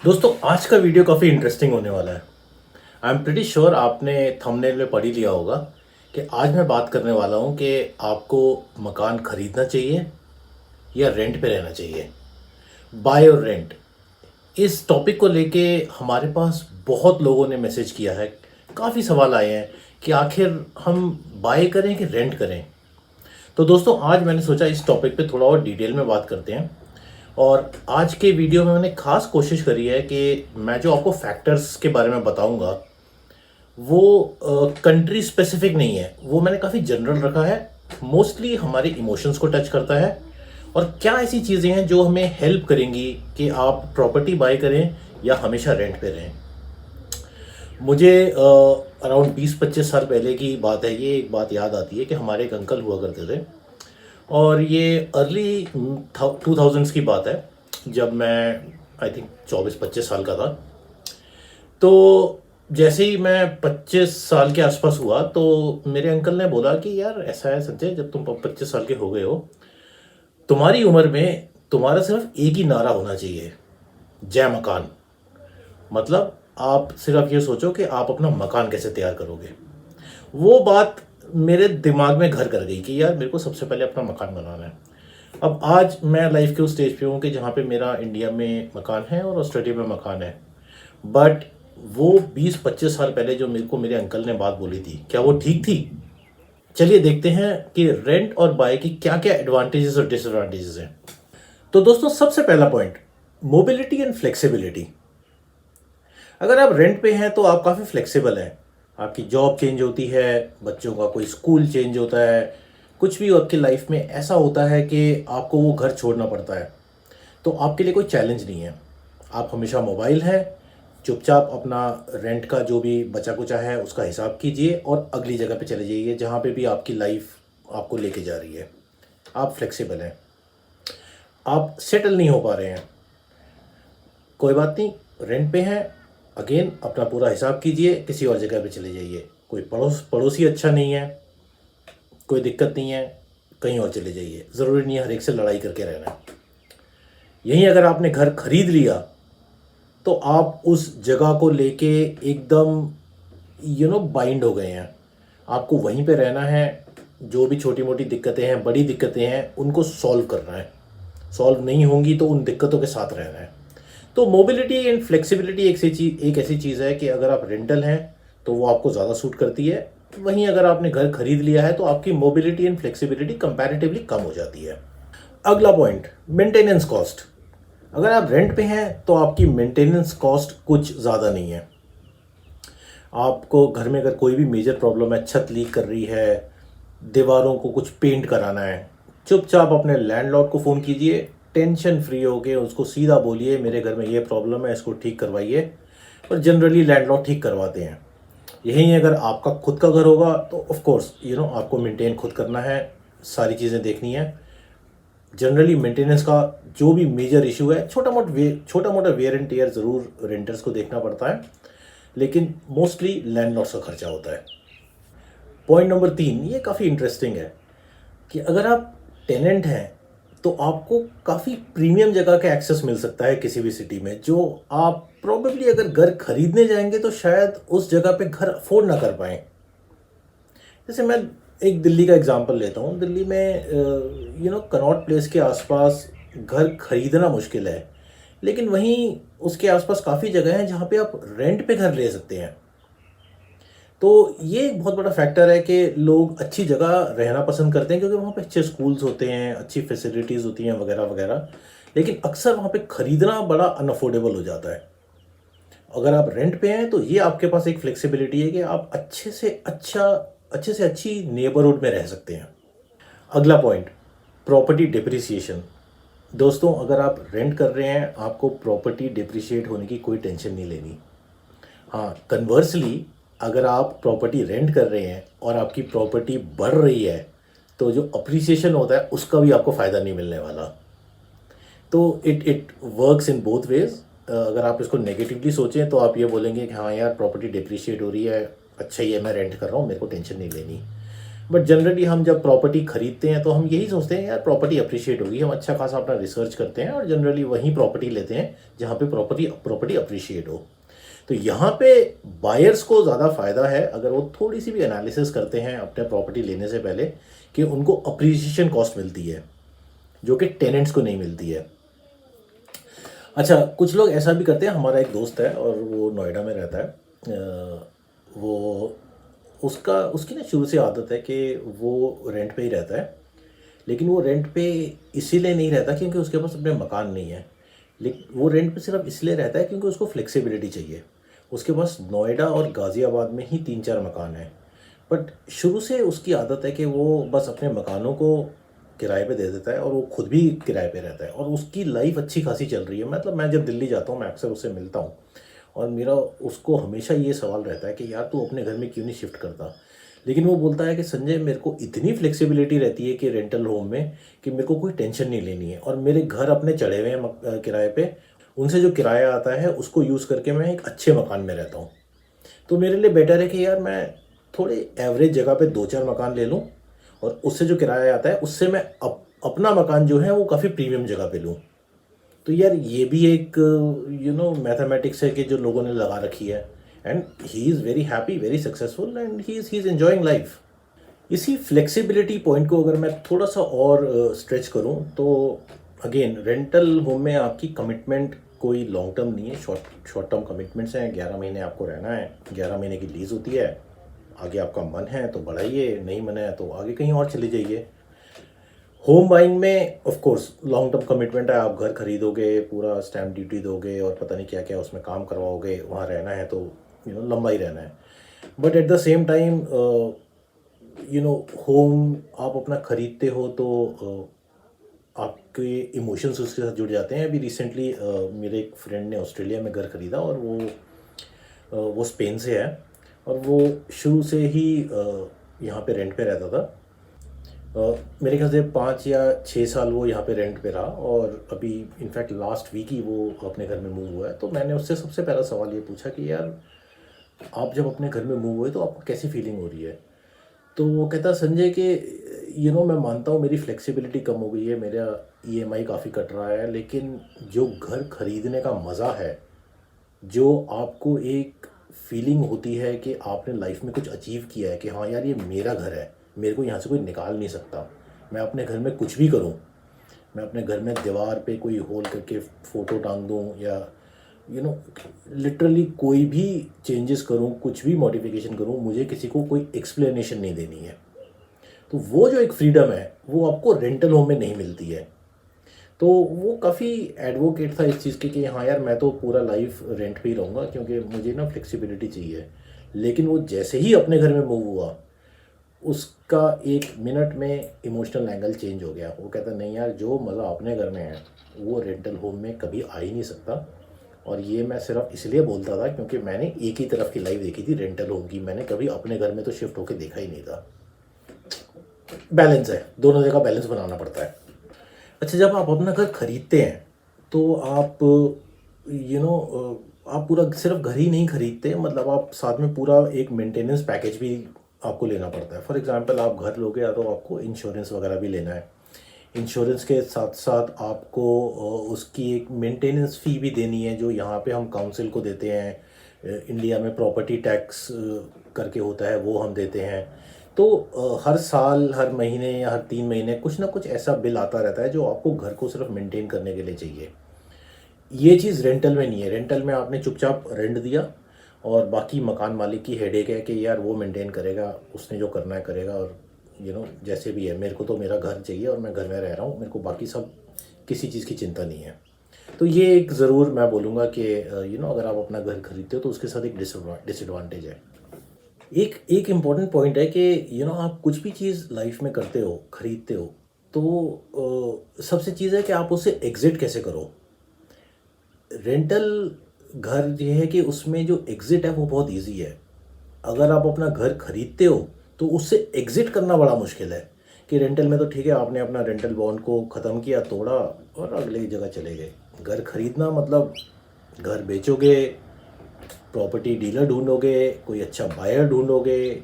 दोस्तों आज का वीडियो काफ़ी इंटरेस्टिंग होने वाला है। आई एम प्रिटी श्योर आपने थंबनेल में पढ़ ही लिया होगा कि आज मैं बात करने वाला हूँ कि आपको मकान खरीदना चाहिए या रेंट पे रहना चाहिए। बाय और रेंट, इस टॉपिक को लेके हमारे पास बहुत लोगों ने मैसेज किया है। काफ़ी सवाल आए हैं कि आखिर हम बाय करें कि रेंट करें। तो दोस्तों आज मैंने सोचा इस टॉपिक पे थोड़ा और डिटेल में बात करते हैं। और आज के वीडियो में मैंने खास कोशिश करी है कि मैं जो आपको फैक्टर्स के बारे में बताऊंगा वो कंट्री स्पेसिफिक नहीं है, वो मैंने काफ़ी जनरल रखा है। मोस्टली हमारे इमोशंस को टच करता है और क्या ऐसी चीज़ें हैं जो हमें हेल्प करेंगी कि आप प्रॉपर्टी बाय करें या हमेशा रेंट पे रहें। मुझे अराउंड 20-25 साल पहले की बात है, ये एक बात याद आती है कि हमारे एक अंकल हुआ करते थे और ये अर्ली 2000s की बात है, जब मैं आई थिंक 24-25 साल का था। तो जैसे ही मैं 25 साल के आसपास हुआ तो मेरे अंकल ने बोला कि यार ऐसा है संजय, जब तुम 25 साल के हो गए हो, तुम्हारी उम्र में तुम्हारा सिर्फ एक ही नारा होना चाहिए, जय मकान। मतलब आप सिर्फ ये सोचो कि आप अपना मकान कैसे तैयार करोगे। वो बात मेरे दिमाग में घर कर गई कि यार मेरे को सबसे पहले अपना मकान बनाना है। अब आज मैं लाइफ के उस स्टेज पे हूँ कि जहाँ पे मेरा इंडिया में मकान है और ऑस्ट्रेलिया में मकान है। बट वो 20-25 साल पहले जो मेरे को मेरे अंकल ने बात बोली थी, क्या वो ठीक थी? चलिए देखते हैं कि रेंट और बाय की क्या क्या एडवांटेजेस और डिसएडवांटेजेस हैं। तो दोस्तों सबसे पहला पॉइंट, मोबिलिटी एंड फ्लेक्सिबिलिटी। अगर आप रेंट पे हैं तो आप काफ़ी फ्लेक्सिबल हैं। आपकी जॉब चेंज होती है, बच्चों का कोई स्कूल चेंज होता है, कुछ भी आपकी लाइफ में ऐसा होता है कि आपको वो घर छोड़ना पड़ता है, तो आपके लिए कोई चैलेंज नहीं है। आप हमेशा मोबाइल हैं, चुपचाप अपना रेंट का जो भी बचा कुचा है उसका हिसाब कीजिए और अगली जगह पे चले जाइए जहाँ पे भी आपकी लाइफ आपको लेके जा रही है। आप फ्लेक्सिबल हैं, आप सेटल नहीं हो पा रहे हैं, कोई बात नहीं, रेंट पे हैं, अगेन अपना पूरा हिसाब कीजिए, किसी और जगह पे चले जाइए। कोई पड़ोसी अच्छा नहीं है, कोई दिक्कत नहीं है, कहीं और चले जाइए। ज़रूरी नहीं है हर एक से लड़ाई करके रहना है। यहीं अगर आपने घर खरीद लिया तो आप उस जगह को लेके एकदम बाइंड हो गए हैं। आपको वहीं पे रहना है, जो भी छोटी मोटी दिक्कतें हैं, बड़ी दिक्कतें हैं, उनको सॉल्व करना है। सॉल्व नहीं होंगी तो उन दिक्कतों के साथ रहना है। तो मोबिलिटी एंड फ्लेक्सिबिलिटी एक ऐसी चीज़ है कि अगर आप रेंटल हैं तो वो आपको ज़्यादा सूट करती है। वहीं अगर आपने घर खरीद लिया है तो आपकी मोबिलिटी एंड फ्लेक्सिबिलिटी कंपैरेटिवली कम हो जाती है। अगला पॉइंट, मेंटेनेंस कॉस्ट। अगर आप रेंट पे हैं तो आपकी मेंटेनेंस कॉस्ट कुछ ज़्यादा नहीं है। आपको घर में अगर कोई भी मेजर प्रॉब्लम है, छत लीक कर रही है, दीवारों को कुछ पेंट कराना है, चुपचाप अपने लैंडलॉर्ड को फ़ोन कीजिए, टेंशन फ्री होके उसको सीधा बोलिए मेरे घर में ये प्रॉब्लम है, इसको ठीक करवाइए। और जनरली लैंडलॉर्ड ठीक करवाते हैं। यहीं अगर आपका खुद का घर होगा तो ऑफ कोर्स आपको मेंटेन खुद करना है, सारी चीज़ें देखनी है। जनरली मेंटेनेंस का जो भी मेजर इशू है, छोटा मोटा वेयर एंड टेयर ज़रूर रेंटर्स को देखना पड़ता है, लेकिन मोस्टली लैंडलॉर्ड्स का खर्चा होता है। पॉइंट नंबर 3, ये काफ़ी इंटरेस्टिंग है कि अगर आप टेनेंट हैं तो आपको काफ़ी प्रीमियम जगह का एक्सेस मिल सकता है किसी भी सिटी में, जो आप प्रोबेबली अगर घर खरीदने जाएंगे तो शायद उस जगह पे घर अफोर्ड ना कर पाएँ। जैसे मैं एक दिल्ली का एग्जांपल लेता हूँ। दिल्ली में कनॉट प्लेस के आसपास घर खरीदना मुश्किल है, लेकिन वहीं उसके आसपास काफ़ी जगह हैं जहाँ पे आप रेंट पे घर ले सकते हैं। तो ये एक बहुत बड़ा फैक्टर है कि लोग अच्छी जगह रहना पसंद करते हैं क्योंकि वहाँ पे अच्छे स्कूल्स होते हैं, अच्छी फैसिलिटीज़ होती हैं वगैरह वगैरह। लेकिन अक्सर वहाँ पे ख़रीदना बड़ा अनअफोर्डेबल हो जाता है। अगर आप रेंट पे हैं तो ये आपके पास एक फ्लेक्सिबिलिटी है कि आप अच्छे से अच्छी नेबरहुड में रह सकते हैं। अगला पॉइंट, प्रॉपर्टी डिप्रिसिएशन। दोस्तों अगर आप रेंट कर रहे हैं, आपको प्रॉपर्टी डिप्रिशिएट होने की कोई टेंशन नहीं लेनी। हाँ, कन्वर्सली अगर आप प्रॉपर्टी रेंट कर रहे हैं और आपकी प्रॉपर्टी बढ़ रही है तो जो अप्रिसिएशन होता है उसका भी आपको फ़ायदा नहीं मिलने वाला। तो it works in both ways. अगर आप इसको नेगेटिवली सोचें तो आप ये बोलेंगे कि हाँ यार प्रॉपर्टी डिप्रिशिएट हो रही है, अच्छा ही है, मैं रेंट कर रहा हूँ, मेरे को टेंशन नहीं लेनी। बट जनरली हम जब प्रॉपर्टी खरीदते हैं तो हम यही सोचते हैं यार प्रॉपर्टी अप्रिशिएट होगी, हम अच्छा खासा अपना रिसर्च करते हैं और जनरली वहीं प्रॉपर्टी लेते हैं जहाँ पे प्रॉपर्टी प्रॉपर्टी अप्रिशिएट हो। तो यहाँ पे बायर्स को ज़्यादा फ़ायदा है अगर वो थोड़ी सी भी एनालिसिस करते हैं अपने प्रॉपर्टी लेने से पहले कि उनको अप्रिसिएशन कॉस्ट मिलती है जो कि टेनेंट्स को नहीं मिलती है। अच्छा, कुछ लोग ऐसा भी करते हैं, हमारा एक दोस्त है और वो नोएडा में रहता है। वो उसका उसकी ना शुरू से आदत है कि वो रेंट पे ही रहता है, लेकिन वो रेंट पे इसीलिए नहीं रहता क्योंकि उसके पास अपने मकान नहीं है। लेकिन वो रेंट पे सिर्फ इसलिए रहता है क्योंकि उसको फ्लेक्सिबिलिटी चाहिए। उसके पास नोएडा और गाज़ियाबाद में ही 3-4 मकान हैं। बट शुरू से उसकी आदत है कि वो बस अपने मकानों को किराए पे दे देता है और वो खुद भी किराए पे रहता है और उसकी लाइफ अच्छी खासी चल रही है। मतलब मैं जब दिल्ली जाता हूँ मैं अक्सर उससे मिलता हूँ और मेरा उसको हमेशा ये सवाल रहता है कि यार तू अपने घर में क्यों नहीं शिफ्ट करता। लेकिन वो बोलता है कि संजय मेरे को इतनी फ्लेक्सिबिलिटी रहती है कि रेंटल होम में कि मेरे को कोई टेंशन नहीं लेनी है और मेरे घर अपने चढ़े हुए हैं किराए पे। उनसे जो किराया आता है उसको यूज़ करके मैं एक अच्छे मकान में रहता हूँ। तो मेरे लिए बेटर है कि यार मैं थोड़े एवरेज जगह पे 2-4 मकान ले लूँ और उससे जो किराया आता है उससे मैं अपना मकान जो है वो काफ़ी प्रीमियम जगह पे लूँ। तो यार ये भी एक मैथमेटिक्स है कि जो लोगों ने लगा रखी है and he is very happy, very successful and he is enjoying life. इसी फ्लेक्सिबिलिटी पॉइंट को अगर मैं थोड़ा सा और स्ट्रेच करूं तो अगेन रेंटल होम में आपकी कमिटमेंट कोई लॉन्ग टर्म नहीं है, शॉर्ट टर्म कमिटमेंट्स हैं। 11 महीने आपको रहना है, 11 महीने की लीज़ होती है। आगे आपका मन है तो बढ़ाइए, नहीं मन है तो आगे कहीं और चले जाइए। होम बाइंग में of course long term commitment है, आप घर खरीदोगे, पूरा स्टैम्प ड्यूटी दोगे और पता नहीं क्या क्या उसमें काम करवाओगे, वहाँ रहना है तो लंबा ही रहना है। But at the same time home आप अपना खरीदते हो तो आपके इमोशंस उसके साथ जुड़ जाते हैं। अभी रिसेंटली मेरे एक फ्रेंड ने ऑस्ट्रेलिया में घर खरीदा और वो स्पेन से है और वो शुरू से ही यहाँ पे रेंट पे रहता था। मेरे ख्याल से 5 या 6 साल वो यहाँ पे रेंट पे रहा और अभी इनफैक्ट लास्ट वीक ही वो अपने घर में मूव हुआ है। तो मैंने उससे सबसे पहला सवाल ये पूछा कि यार आप जब अपने घर में मूव हुए तो आपको कैसी फीलिंग हो रही है। तो वो कहता संजय कि मैं मानता हूँ मेरी फ्लेक्सिबिलिटी कम हो गई है, मेरा ईएमआई काफ़ी कट रहा है, लेकिन जो घर खरीदने का मज़ा है, जो आपको एक फीलिंग होती है कि आपने लाइफ में कुछ अचीव किया है कि हाँ यार ये मेरा घर है, मेरे को यहाँ से कोई निकाल नहीं सकता, मैं अपने घर में कुछ भी करूँ, मैं अपने घर में दीवार पे कोई होल करके फ़ोटो टांग दूँ या लिटरली कोई भी चेंजेस करूँ, कुछ भी मॉडिफिकेशन करूँ, मुझे किसी को कोई एक्सप्लेनेशन नहीं देनी है। तो वो जो एक फ्रीडम है वो आपको रेंटल होम में नहीं मिलती है। तो वो काफ़ी एडवोकेट था इस चीज़ के कि हाँ यार मैं तो पूरा लाइफ रेंट पे ही रहूँगा क्योंकि मुझे ना फ्लेक्सिबिलिटी चाहिए। लेकिन वो जैसे ही अपने घर में मूव हुआ उसका 1 मिनट में इमोशनल एंगल चेंज हो गया। वो कहता नहीं यार जो मज़ा अपने घर में है वो रेंटल होम में कभी आ ही नहीं सकता। और ये मैं सिर्फ इसलिए बोलता था क्योंकि मैंने एक ही तरफ की लाइफ देखी थी रेंटल होम की, मैंने कभी अपने घर में तो शिफ्ट होकर देखा ही नहीं था। बैलेंस है, दोनों जगह बैलेंस बनाना पड़ता है। अच्छा, जब आप अपना घर खरीदते हैं तो आप आप पूरा सिर्फ घर ही नहीं खरीदते, मतलब आप साथ में पूरा एक मेंटेनेंस पैकेज भी आपको लेना पड़ता है। फॉर एग्जांपल आप घर लोगे या तो आपको इंश्योरेंस वगैरह भी लेना है। इंश्योरेंस के साथ साथ आपको उसकी एक मेंटेनेंस फ़ी भी देनी है जो यहाँ पे हम काउंसिल को देते हैं। इंडिया में प्रॉपर्टी टैक्स करके होता है, वो हम देते हैं। तो हर साल, हर महीने या हर 3 महीने कुछ ना कुछ ऐसा बिल आता रहता है जो आपको घर को सिर्फ मेंटेन करने के लिए चाहिए। ये चीज़ रेंटल में नहीं है। रेंटल में आपने चुपचाप रेंट दिया और बाकी मकान मालिक की हेडेक है कि यार वो मेंटेन करेगा, उसने जो करना है करेगा और जैसे भी है, मेरे को तो मेरा घर चाहिए और मैं घर में रह रहा हूँ, मेरे को बाकी सब किसी चीज़ की चिंता नहीं है। तो ये एक ज़रूर मैं बोलूँगा कि अगर आप अपना घर खरीदते हो तो उसके साथ एक डिसएडवांटेज है। एक इम्पॉर्टेंट पॉइंट है कि आप कुछ भी चीज़ लाइफ में करते हो, खरीदते हो, तो सबसे चीज़ है कि आप उससे एग्ज़िट कैसे करो। रेंटल घर ये है कि उसमें जो एग्ज़िट है वो बहुत ईजी है। अगर आप अपना घर खरीदते हो तो उससे एग्ज़िट करना बड़ा मुश्किल है। कि रेंटल में तो ठीक है, आपने अपना रेंटल बॉन्ड को ख़त्म किया, तोड़ा और अगले जगह चले गए। घर खरीदना मतलब घर बेचोगे, प्रॉपर्टी डीलर ढूंढोगे, कोई अच्छा बायर ढूंढोगे,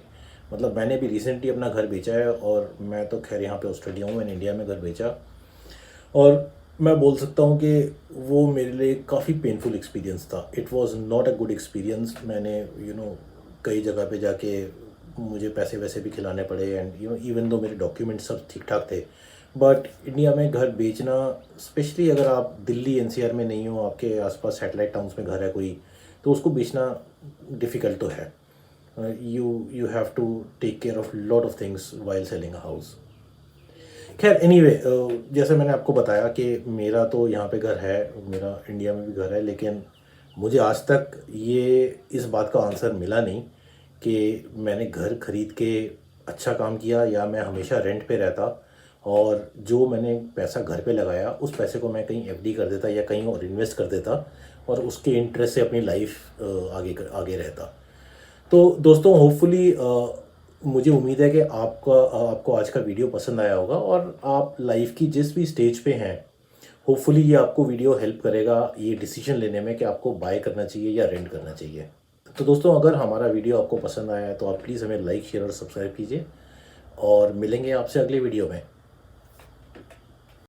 मतलब मैंने भी रिसेंटली अपना घर बेचा है, और मैं तो खैर यहाँ पे ऑस्ट्रेलिया हूँ, मैंने इंडिया में घर बेचा। और मैं बोल सकता हूँ कि वो मेरे लिए काफ़ी पेनफुल एक्सपीरियंस था। It was not a good experience. मैंने कई जगह पे जाके मुझे पैसे वैसे भी खिलाने पड़े, एंड इवन दो मेरे डॉक्यूमेंट्स सब ठीक ठाक थे, बट इंडिया में घर बेचना, स्पेशली अगर आप दिल्ली एनसीआर में नहीं हो, आपके आसपास सैटेलाइट टाउन्स में घर है कोई, तो उसको बेचना डिफ़िकल्ट तो है। You have to take care of lot of things while selling a house. खैर एनीवे, जैसे मैंने आपको बताया कि मेरा तो यहाँ पे घर है, मेरा इंडिया में भी घर है, लेकिन मुझे आज तक ये इस बात का आंसर मिला नहीं कि मैंने घर खरीद के अच्छा काम किया या मैं हमेशा रेंट पे रहता, और जो मैंने पैसा घर पे लगाया उस पैसे को मैं कहीं एफडी कर देता या कहीं और इन्वेस्ट कर देता, और उसके इंटरेस्ट से अपनी लाइफ आगे रहता। तो दोस्तों, होपफुली मुझे उम्मीद है कि आपको आज का वीडियो पसंद आया होगा, और आप लाइफ की जिस भी स्टेज पे हैं, होपफुली ये आपको वीडियो हेल्प करेगा ये डिसीजन लेने में कि आपको बाय करना चाहिए या रेंट करना चाहिए। तो दोस्तों, अगर हमारा वीडियो आपको पसंद आया है तो आप प्लीज़ हमें लाइक, शेयर और सब्सक्राइब कीजिए, और मिलेंगे आपसे अगले वीडियो में।